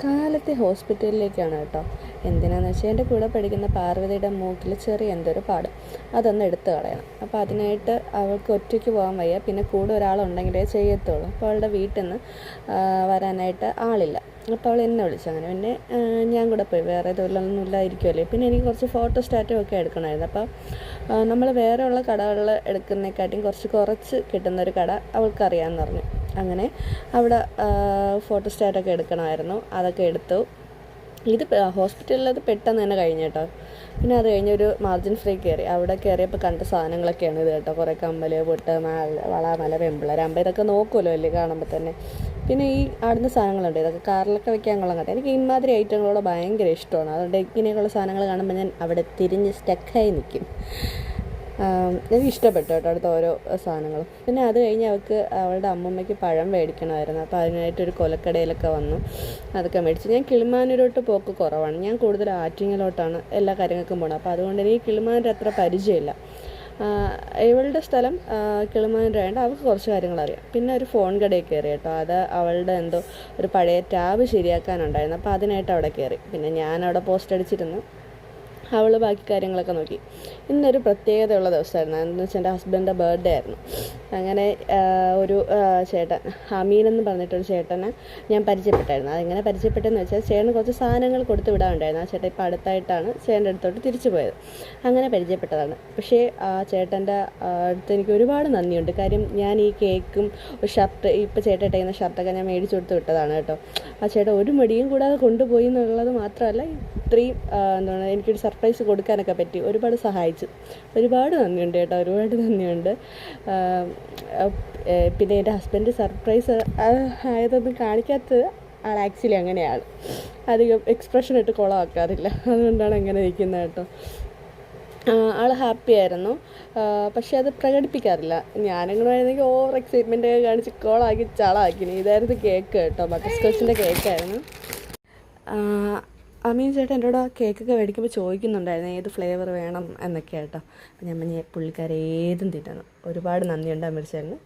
കാലത്തെ ഹോസ്പിറ്റലിലേക്കാണ് കേട്ടോ. എന്തിനാന്ന് വെച്ചാൽ എൻ്റെ കൂടെ പഠിക്കുന്ന പാർവതിയുടെ മൂക്കിൽ ചെറിയ എന്തൊരു പാട്, അതൊന്ന് എടുത്ത് കളയണം. അപ്പോൾ അതിനായിട്ട് അവൾക്ക് ഒറ്റയ്ക്ക് പോകാൻ വയ്യ, പിന്നെ കൂടെ ഒരാളുണ്ടെങ്കിലേ ചെയ്യത്തുള്ളൂ. അപ്പോൾ അവളുടെ വീട്ടിൽ നിന്ന് വരാനായിട്ട് ആളില്ല. അപ്പോൾ അവൾ എന്നെ വിളിച്ചു. അങ്ങനെ പിന്നെ ഞാൻ കൂടെ പോയി. വേറെ തൊഴിലൊന്നും ഇല്ലായിരിക്കുമല്ലേ. പിന്നെ എനിക്ക് കുറച്ച് ഫോട്ടോ സ്റ്റാറ്റും ഒക്കെ എടുക്കണമായിരുന്നു. അപ്പോൾ നമ്മൾ വേറെ ഉള്ള കടകളിൽ എടുക്കുന്നതിനെക്കാട്ടിയും കുറച്ച് കിട്ടുന്നൊരു കട അവൾക്കറിയാമെന്ന് പറഞ്ഞു. അങ്ങനെ അവിടെ ഫോട്ടോ സ്റ്റാറ്റൊക്കെ എടുക്കണമായിരുന്നു. അതൊക്കെ എടുത്തു. ഇത് ഹോസ്പിറ്റലിൽ അത് പെട്ടെന്ന് തന്നെ കഴിഞ്ഞു കേട്ടോ. പിന്നെ അത് കഴിഞ്ഞൊരു മാർജിൻ ഫ്രീ കയറി. അവിടെ കയറിയപ്പോൾ കണ്ട സാധനങ്ങളൊക്കെയാണ് ഇത് കേട്ടോ. കുറേ കമ്മൽ, പൊട്ട്, വള, മല, പെമ്പിളരാകുമ്പോൾ ഇതൊക്കെ നോക്കുമല്ലോ അല്ലേ കാണുമ്പോൾ തന്നെ. പിന്നെ ഈ ആടുന്ന സാധനങ്ങളുണ്ട്, ഇതൊക്കെ കാറിലൊക്കെ വെക്കാൻ കൊള്ളാൻ കേട്ടോ. എനിക്ക് ഇമാതിരി ഐറ്റങ്ങളോട് ഭയങ്കര ഇഷ്ടമാണ്. അതുകൊണ്ട് ഇങ്ങനെയൊക്കെയുള്ള സാധനങ്ങൾ കാണുമ്പോൾ ഞാൻ അവിടെ തിരിഞ്ഞ് സ്റ്റക്കായി നിൽക്കും. എനിക്ക് ഇഷ്ടപ്പെട്ടു കേട്ടോ അടുത്ത ഓരോ സാധനങ്ങളും. പിന്നെ അത് കഴിഞ്ഞ് അവളുടെ അമ്മൂമ്മയ്ക്ക് പഴം മേടിക്കണമായിരുന്നു. അപ്പോൾ അതിനായിട്ടൊരു കൊലക്കടയിലൊക്കെ വന്നു, അതൊക്കെ മേടിച്ചു. ഞാൻ കിളിമാനൂരോട്ട് പോക്ക് കുറവാണ്. ഞാൻ കൂടുതൽ ആറ്റിങ്ങലോട്ടാണ് എല്ലാ കാര്യങ്ങൾക്കും പോകണം. അപ്പോൾ അതുകൊണ്ട് എനിക്ക് കിളിമാനൂർ അത്ര പരിചയമില്ല. ഇവളുടെ സ്ഥലം കിളിമാനൂരായതുകൊണ്ട് അവൾക്ക് കുറച്ച് കാര്യങ്ങൾ അറിയാം. പിന്നെ ഒരു ഫോൺ കടയിൽ കയറി കേട്ടോ. അത് അവളുടെ എന്തോ ഒരു പഴയ ടാബ് ശരിയാക്കാനുണ്ടായിരുന്നു. അപ്പോൾ അതിനായിട്ട് അവിടെ കയറി. പിന്നെ ഞാൻ അവിടെ പോസ്റ്റ് അടിച്ചിരുന്നു, അവൾ ബാക്കി കാര്യങ്ങളൊക്കെ നോക്കി. ഇന്നൊരു പ്രത്യേകതയുള്ള ദിവസമായിരുന്നു. എന്താണെന്ന് വെച്ചാൽ എൻ്റെ ഹസ്ബൻഡിൻ്റെ ബർത്ത്ഡേ ആയിരുന്നു. അങ്ങനെ ഒരു ചേട്ടൻ, അമീൻ എന്ന് പറഞ്ഞിട്ടൊരു ചേട്ടനെ ഞാൻ പരിചയപ്പെട്ടായിരുന്നു. അതെങ്ങനെ പരിചയപ്പെട്ടെന്ന് വെച്ചാൽ ചേട്ടന് കുറച്ച് സാധനങ്ങൾ കൊടുത്ത് വിടാനുണ്ടായിരുന്നു. ആ ചേട്ടൻ ഇപ്പോൾ അടുത്തായിട്ടാണ് ചേട്ടൻ്റെ അടുത്തോട്ട് തിരിച്ചു പോയത്. അങ്ങനെ പരിചയപ്പെട്ടതാണ്. പക്ഷേ ആ ചേട്ടൻ്റെ അടുത്ത് എനിക്ക് ഒരുപാട് നന്ദിയുണ്ട്. കാര്യം ഞാൻ ഈ കേക്കും ഷർട്ട്, ഇപ്പോൾ ചേട്ടൻ ഇട്ടേക്കുന്ന ഷർട്ടൊക്കെ ഞാൻ മേടിച്ചു കൊടുത്ത് വിട്ടതാണ് കേട്ടോ. ആ ചേട്ടൻ ഒരു മടിയും കൂടാതെ കൊണ്ടുപോയി എന്നുള്ളത് മാത്രമല്ല, ഇത്രയും എന്താണ് എനിക്കൊരു സർപ്രൈസ് കൊടുക്കാനൊക്കെ പറ്റി. ഒരുപാട് സഹായിച്ചു. ഒരുപാട് നന്ദിയുണ്ട് കേട്ടോ, ഒരുപാട് നന്ദിയുണ്ട്. പിന്നെ എൻ്റെ ഹസ്ബൻഡ് സർപ്രൈസ് ആയതൊന്നും കാണിക്കാത്തത് ആൾ ആക്ച്വലി അങ്ങനെയാണ്. അധികം എക്സ്പ്രഷൻ ഇട്ട് കുളമാക്കാറില്ല. അതുകൊണ്ടാണ് അങ്ങനെ ഇരിക്കുന്നത് കേട്ടോ. ആൾ ഹാപ്പി ആയിരുന്നു, പക്ഷെ അത് പ്രകടിപ്പിക്കാറില്ല. ഞാനങ്ങനെ ആയിരുന്നെങ്കിൽ ഓവർ എക്സൈറ്റ്മെൻ്റ് ഒക്കെ കാണിച്ച് കോളാക്കി ചളാക്കിനി. ഇതായിരുന്നു കേക്ക് കേട്ടോ, ബട്ടർ സ്കോച്ചിൻ്റെ കേക്കായിരുന്നു. അമീൻ ചേട്ടൻ എന്നോട് ആ കേക്കൊക്കെ മേടിക്കുമ്പോൾ ചോദിക്കുന്നുണ്ടായിരുന്നു ഏത് ഫ്ലേവർ വേണം എന്നൊക്കെ കേട്ടോ. അപ്പം ഞാൻ പുള്ളിക്കാരെ ഏതും തിന്നുന്നു. ഒരുപാട് നന്ദിയുണ്ട് അമീർ ചേട്ടന്.